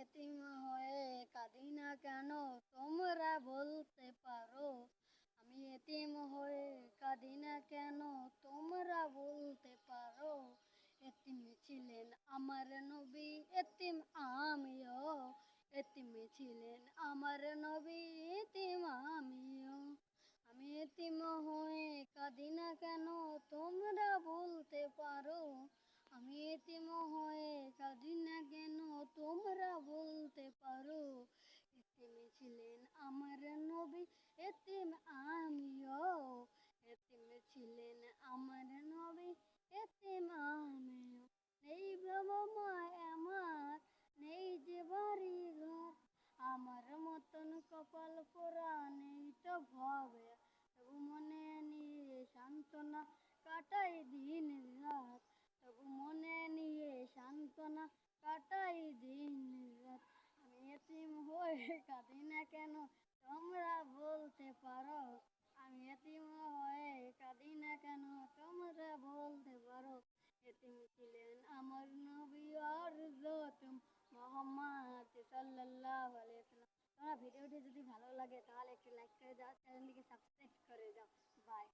এতিম হয়ে কাঁদি না কেন তোমরা বলতে পারো। আমি এতিম হয়ে কাঁদি না কেন তোমরা বলতে পারো। এতিম ছিলেন আমার নবী এতিম আমিও। এতিম ছিলেন আমার নবী এতিম আমিও। আমি এতিম হয়ে কাঁদি না কেন তোমরা বলতে পারো। আমি এতিম হয়ে কাঁদি না কেন তোমরা বলতে পারো। এতিম ছিলেন আমার নবী এতিম আমিও। এতিম ছিলেন আমার নবী এতিম আমিও। নেই বাবা মা আমার, নেই যে বাড়ি ঘর, আমার মতন কপাল পোড়া নেই তো ভবে। তবু মনে নিয়ে সান্ত্বনা কাটাই দিন রাত। তবু মনে নিয়ে সান্ত্বনা কাটাই দিন রাত। আমি এতিম হয়ে কাঁদি না কেন তোমরা বলতে পারো। আমি এতিম হয়ে কাঁদি না কেন তোমরা বলতে পারো। এতিম ছিলেন আমার নবী হযরত মুহাম্মদ সাল্লাল্লাহু আলাইহি ওয়াসাল্লাম। তোমার ভিডিওটি যদি ভালো লাগে তাহলে একটু লাইক করে দাও, চ্যানেলটিকে সাবস্ক্রাইব করে দাও। বাই।